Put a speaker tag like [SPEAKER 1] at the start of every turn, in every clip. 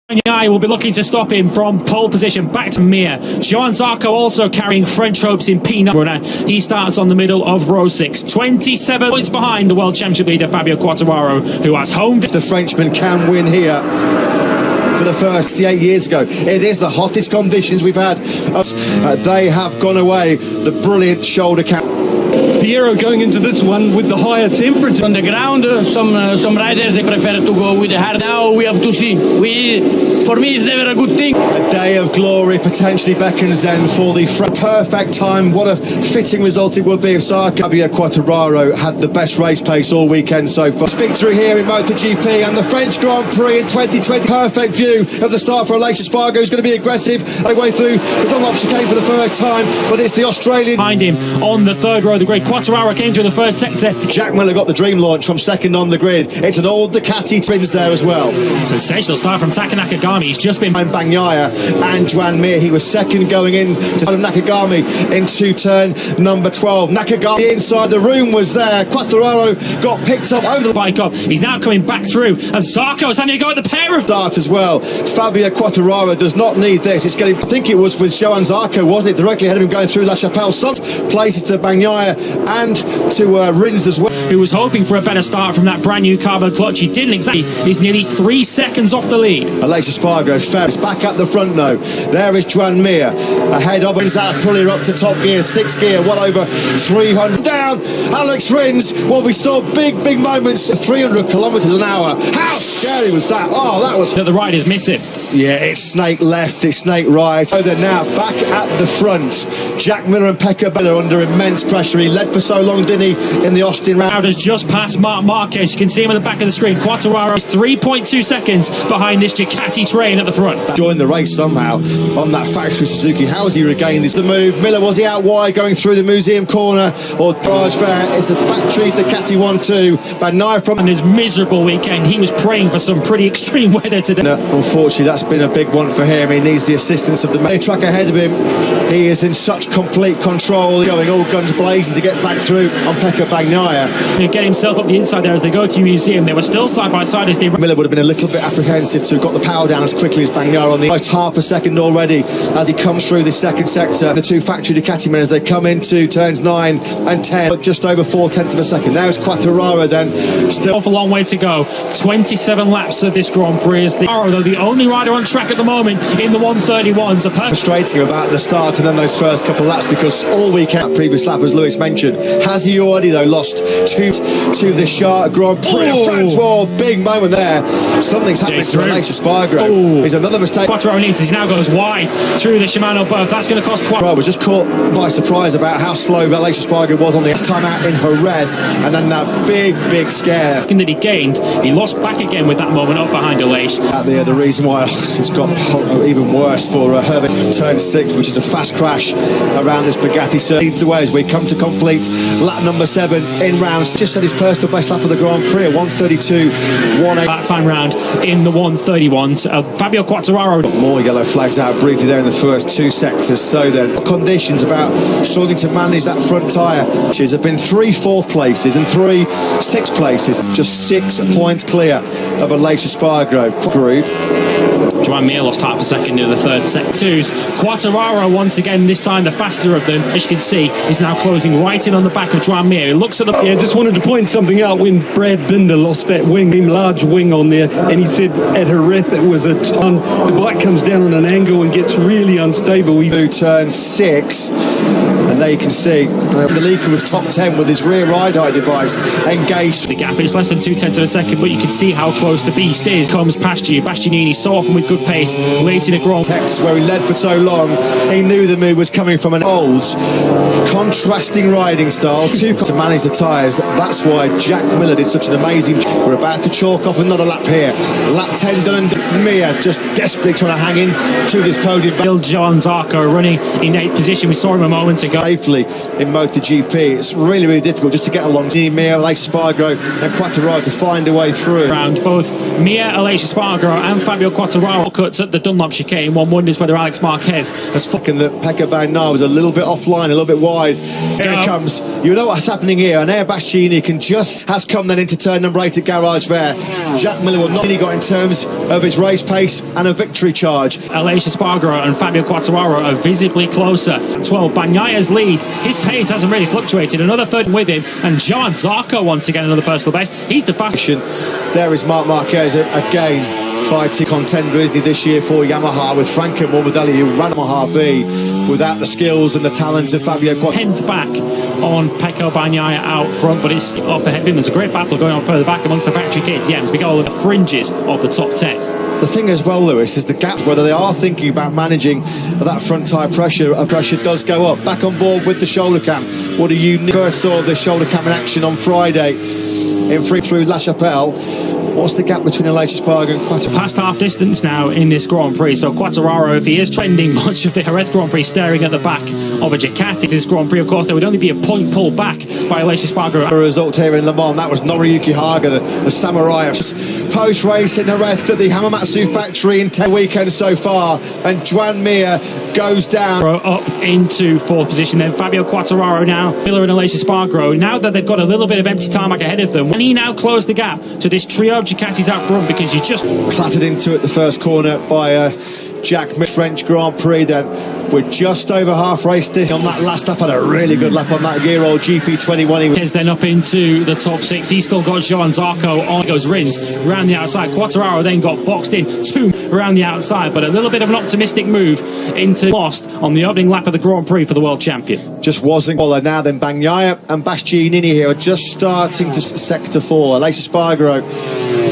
[SPEAKER 1] Francce will be looking to stop him from pole position back to Mir. Johan Zarco also carrying French hopes in P9 runner. He starts on the middle of row 6, 27 points behind the World Championship leader Fabio Quartararo, who has home.
[SPEAKER 2] If the Frenchman can win here for the first 8 years ago, it is the hottest conditions we've had. They have gone away. The brilliant shoulder cap.
[SPEAKER 3] Piero going into this one with the higher temperature.
[SPEAKER 4] On the ground, some riders they prefer to go with the hard. Now we have to see. For me, it's never a good thing.
[SPEAKER 2] A day of glory potentially beckons then for the perfect time. What a fitting result it would be if Fabio Quartararo had the best race pace all weekend so far. Victory here in MotoGP and the French Grand Prix in 2020. Perfect view of the start for Aleix Espargaro, who's going to be aggressive all the way through the Dunlop chicane for the first time, but it's the Australian
[SPEAKER 1] behind him on the third row. The great Quartararo came through the first sector.
[SPEAKER 2] Jack Miller got the dream launch from second on the grid. It's an old Ducati twins there as well.
[SPEAKER 1] Sensational start from Taka Nakagami. He's just been
[SPEAKER 2] Bagnaia and Joan Mir. He was second going in to Nakagami into turn number 12. Nakagami inside the room was there. Quartararo got picked up over the
[SPEAKER 1] bike up. He's now coming back through, and Zarco's having a go at the pair of
[SPEAKER 2] start as well. Fabio Quartararo does not need this. It's getting, I think it was with Johan Zarco, wasn't it? Directly ahead of him going through La Chapelle. Some places to Bagnaia and to Rins as well.
[SPEAKER 1] Who was hoping for a better start from that brand new carbon clutch. He didn't exactly. He's nearly 3 seconds off the lead.
[SPEAKER 2] Aleix Espargaro is back at the front though. There is Joan Mir ahead of Aprilia up to top gear, 6th gear, well over 300 down. Alex Rins, well, we saw big moments at 300 kilometers an hour. How scary was that? Oh, that was
[SPEAKER 1] that the riders miss it.
[SPEAKER 2] Yeah, it's snake left, it's snake right. So they're now back at the front. Jack Miller and Pecco Bagnaia under immense pressure. He led for so long, didn't he, in the Austin round?
[SPEAKER 1] Has just passed Marc Marquez. You can see him at the back of the screen. Quartararo is 3.2 seconds behind this Ducati train at the front.
[SPEAKER 2] Joined the race somehow on that factory Suzuki. How has he regained this? The move. Miller, was he out wide going through the museum corner or garage there? It's a factory Ducati 1-2. Bagnaia from
[SPEAKER 1] his miserable weekend. He was praying for some pretty extreme weather today.
[SPEAKER 2] No, unfortunately, that's been a big one for him. He needs the assistance of the main truck ahead of him. He is in such complete control, going all guns blazing to get back through on Pecco Bagnaia.
[SPEAKER 1] He'll get himself up the inside there as they go to the museum. They were still side by side as they...
[SPEAKER 2] Miller would have been a little bit apprehensive to have got the power down as quickly as Bagnaia on the almost half a second already as he comes through the second sector. The two factory Ducati men as they come into turns 9 and 10, just over 0.4 of a second. Now it's Quartararo then, still
[SPEAKER 1] a long way to go. 27 laps of this Grand Prix is the only rider on track at the moment in the 131s.
[SPEAKER 2] Frustrating about the start and then those first couple of laps, because all weekend, previous lap, as Lewis mentioned, has he already though lost to the Chartres Grand Prix of France? Whoa, big moment there. Something's happening to Aleix Espargaro. He's another mistake.
[SPEAKER 1] Quartararo needs, he now goes wide through the Shimano berth. That's going to cost Quartararo.
[SPEAKER 2] Was just caught by surprise about how slow Aleix Espargaro was on the last time out in Jerez, and then that big scare
[SPEAKER 1] that he gained. He lost back again with that moment up behind Aleix.
[SPEAKER 2] The reason why it's got even worse for Herbert. Turn 6, which is a fast crash around this Bugatti. So leads the way as we come to complete lap number 7 in rounds. Just set his personal best lap of the Grand Prix, 1:32.18.
[SPEAKER 1] That time round in the 131s. Fabio Quartararo.
[SPEAKER 2] More yellow flags out briefly there in the first 2 sectors. So then, conditions about struggling to manage that front tyre. There have been 3 4th places and 3 6th places, just 6 points clear of Aleix Espargaro group.
[SPEAKER 1] Joan Mir lost half a second near the third set 2s. Quartararo once again, this time the faster of them, as you can see, is now closing right in on the back of Joan Mir. He looks at the...
[SPEAKER 3] Yeah, just wanted to point something out when Brad Binder lost that wing, large wing on there, and he said at Jerez it was a ton. The bike comes down on an angle and gets really unstable.
[SPEAKER 2] Through turn 6, and there you can see the leaker was top 10 with his rear ride-eye device engaged.
[SPEAKER 1] The gap is less than 0.2 of a second, but you can see how close the beast is. Comes past you. Bastianini so often with good pace late in the Grand
[SPEAKER 2] Text where he led for so long, he knew the move was coming from an old contrasting riding style to manage the tyres. That's why Jack Miller did such an amazing job. We're about to chalk off another lap here. Lap 10 done, and Mir just desperately trying to hang in to this podium.
[SPEAKER 1] Johan Zarco running in 8th position. We saw him a moment ago.
[SPEAKER 2] safely in MotoGP. It's really, really difficult just to get along. Mir, Aleix Espargaro and Quartararo to find a way through.
[SPEAKER 1] Around both Mir, Aleix Espargaro and Fabio Quartararo cuts at the Dunlop chicane. One wonders whether Alex Marquez has
[SPEAKER 2] fucking that Pecco Bagnaia was a little bit offline, a little bit wide. Here it comes. You know what's happening here. And Bastianini has come then into turn number 8 at Garage Vert. Jack Miller will not only got in terms of his race pace and a victory charge.
[SPEAKER 1] Aleix Espargaro and Fabio Quartararo are visibly closer. 12, Bagnaia's lead. His pace hasn't really fluctuated. Another third with him. And Joan Zarco once again another personal best. He's the fastest.
[SPEAKER 2] There is Marc Marquez again fighting contender, isn't he, this year for Yamaha with Francce Morbidelli, who ran Yamaha B without the skills and the talents of Fabio Quartararo.
[SPEAKER 1] 10th back on Pecco Bagnaia out front, but it's up ahead of him. There's a great battle going on further back amongst the factory KTMs. We got all the fringes of the top 10.
[SPEAKER 2] The thing as well, Lewis, is the gap, whether they are thinking about managing that front tyre pressure. Pressure does go up. Back on board with the shoulder cam. What do you first saw the shoulder cam in action on Friday in free through La Chapelle? What's the gap between Aleix Espargaro and Quartararo?
[SPEAKER 1] Past half distance now in this Grand Prix. So Quartararo, if he is trending much of the Jerez Grand Prix, staring at the back of a Ducati. This Grand Prix, of course, there would only be a point pulled back by Aleix Espargaro.
[SPEAKER 2] The result here in Le Mans, that was Noriyuki Haga, the samurai of post-race in Jerez at the Hamamatsu factory in 10 weekends so far. And Joan Mir goes down.
[SPEAKER 1] Up into 4th position. Then Fabio Quartararo now. Miller and Aleix Espargaro. Now that they've got a little bit of empty tarmac ahead of them, can he now close the gap to this trio of Ducatis out front? Because you just
[SPEAKER 2] clattered into it the first corner by Jack Miller. French Grand Prix then. We're just over half race this on that last lap. Had a really good lap on that year-old GP21.
[SPEAKER 1] He was then up into the top 6. He's still got Joan Zarco on. Goes Rins around the outside. Quartararo then got boxed in 2 around the outside, but a little bit of an optimistic move into lost on the opening lap of the Grand Prix for the world champion.
[SPEAKER 2] Just wasn't. Well, now then Bagnaia and Bastianini here are just starting to sector 4. Aleix Espargaro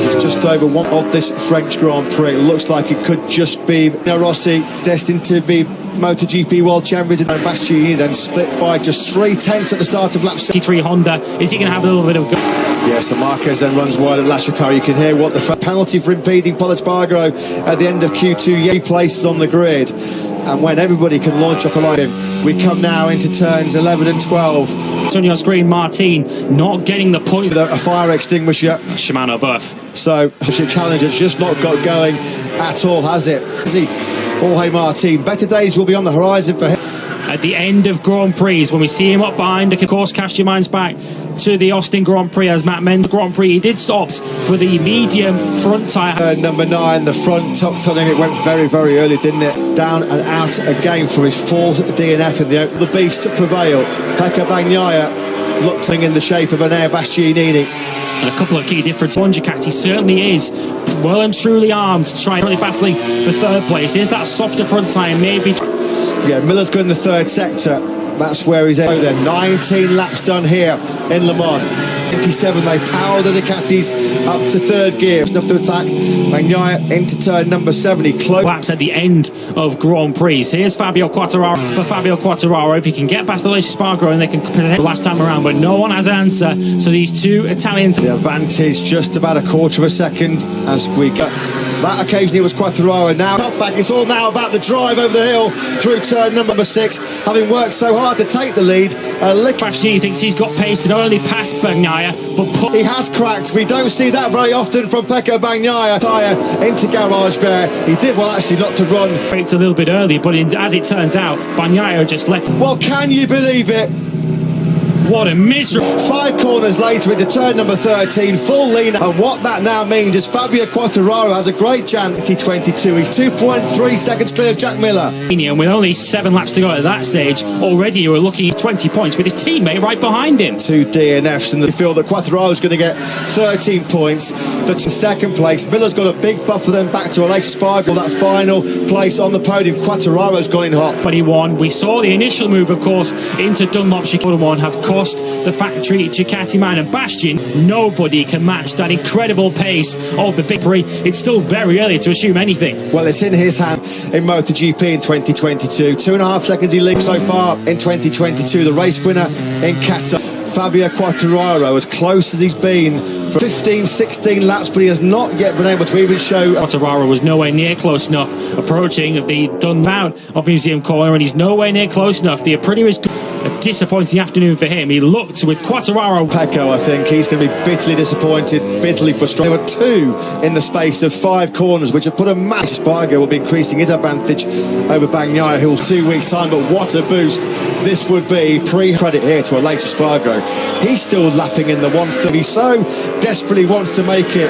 [SPEAKER 2] is just over one of this French Grand Prix. It looks like it could just be Rossi destined to be MotoGP World Champions, and Bastianini then split by just 3/10 at the start of lap
[SPEAKER 1] 63 Honda. Is he going to have a little bit of go?
[SPEAKER 2] Yeah, so Marquez then runs wide at La Chapelle. You can hear what the penalty for impeding Paul Espargaro at the end of Q2. He places on the grid, and when everybody can launch off the line, we come now into turns 11 and 12.
[SPEAKER 1] It's on your screen, Martin not getting the point.
[SPEAKER 2] A fire extinguisher.
[SPEAKER 1] Shimano both.
[SPEAKER 2] So the challenge has just not got going at all, has it? Jorge Martin, better days will be on the horizon for him.
[SPEAKER 1] At the end of Grand Prix, when we see him up behind, of course, cast your minds back to the Austin Grand Prix as Matt Mendes Grand Prix. He did opt for the medium front tyre.
[SPEAKER 2] Number 9, the front top turning, it went very, very early, didn't it? Down and out again for his 4th DNF in the beast to prevail. Pecco Bagnaia looking in the shape of an Bastianini.
[SPEAKER 1] And a couple of key differences. One, Ducati certainly is well and truly armed to try really battling for 3rd place. Is that softer front tyre maybe?
[SPEAKER 2] Yeah, Miller's got in the 3rd sector. That's where he's at. 19 laps done here in Le Mans. 57, they power the Ducatis up to 3rd gear. It's enough to attack. Bagnaia into turn number 7. He closed
[SPEAKER 1] laps at the end of Grand Prix. Here's Fabio Quartararo. For Fabio Quartararo, if he can get past Aleix Espargaro, and they can present the last time around, but no one has an answer. So these 2 Italians.
[SPEAKER 2] The advantage just about a quarter of a second as we go. That occasionally was Quartararo. Now not back. It's all now about the drive over the hill through turn number 6. Having worked so hard to take the lead,
[SPEAKER 1] Francce thinks he's got pace to not only pass Bagnaia, but
[SPEAKER 2] he has cracked. We don't see that very often from Pecco Bagnaia. Tyre into Garage Vert. He did well actually not to run.
[SPEAKER 1] It's a little bit early, but as it turns out, Bagnaia just left.
[SPEAKER 2] Well, can you believe it?
[SPEAKER 1] What a misery.
[SPEAKER 2] 5 corners later into turn number 13, full lean. And what that now means is Fabio Quartararo has a great chance. 2022, he's 2.3 seconds clear of Jack Miller.
[SPEAKER 1] And with only 7 laps to go at that stage, already you were looking at 20 points with his teammate right behind him.
[SPEAKER 2] 2 DNFs, and they feel that Quartararo is going to get 13 points. That's in 2nd place. Miller's got a big buffer then back to Aleix Espargaro. That final place on the podium. Quartararo's gone in hot.
[SPEAKER 1] 21. We saw the initial move, of course, into Dunlop. She could have cost the factory Ducati man, and Bastian. Nobody can match that incredible pace of the big Prix. It's still very early to assume anything.
[SPEAKER 2] Well, it's in his hand in MotoGP in 2022. 2.5 seconds he leads so far in 2022. The race winner in Qatar. Fabio Quartararo, as close as he's been for 15, 16 laps, but he has not yet been able to even show.
[SPEAKER 1] Quartararo was nowhere near close enough, approaching the done out of Museum Corner, and he's nowhere near close enough. The Aprilia is disappointing afternoon for him. He looked with Quartararo.
[SPEAKER 2] Pecco, I think he's going to be bitterly disappointed, bitterly frustrated. There were 2 in the space of 5 corners, which have put a massive. Spargo will be increasing his advantage over Bagnaia, who will 2 weeks' time. But what a boost this would be. Credit here to a later Spargo. He's still lapping in the 130. He so desperately wants to make it.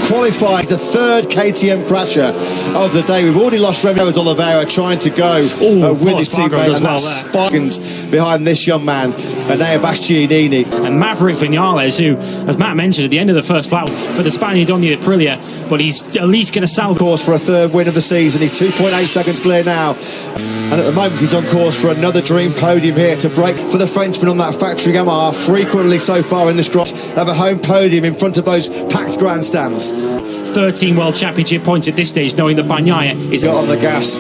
[SPEAKER 2] Qualifies the 3rd KTM crasher of the day. We've already lost Remy Oliveira trying to go with his teammate, and that's Spargans behind this young man, Enea Bastianini.
[SPEAKER 1] And Maverick Vinales, who, as Matt mentioned at the end of the first lap for the Spaniard on the Aprilia, but he's at least going to sell
[SPEAKER 2] course for a 3rd win of the season. He's 2.8 seconds clear now, and at the moment he's on course for another dream podium here to break for the Frenchman on that factory Yamaha. Frequently so far in this Grand have a home podium in front of those packed grandstands.
[SPEAKER 1] 13 World Championship points at this stage, knowing that Bagnaia is
[SPEAKER 2] got on the gas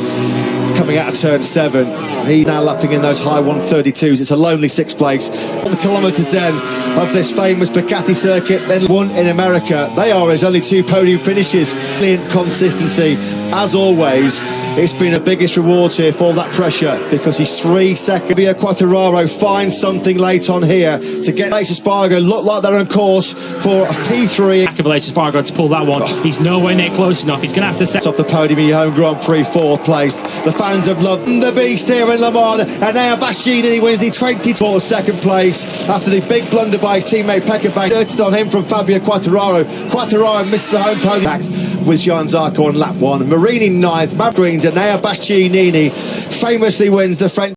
[SPEAKER 2] coming out of turn 7. He's now lapping in those high 132s. It's a lonely 6th place on the kilometres then of this famous Ducati circuit, then won in America. They are his only 2 podium finishes. Brilliant consistency as always. It's been the biggest reward here for all that pressure, because he's 3 seconds. Fabio Quartararo finds something late on here to get later Spargo look like they're on course for a P3.
[SPEAKER 1] Later Spargo to pull that one. He's nowhere near close enough. He's going to have to set
[SPEAKER 2] off the podium in your home Grand Prix, 4th placed. The fans have loved the beast here in Le Mans, and now Bastianini wins the 24th 2nd place after the big blunder by his teammate Pecco. Dirted on him from Fabio Quartararo. Quartararo misses the home podium with Johann Zarco on lap 1. Marini 9th, Mav Greens, and now Bastianini famously wins the French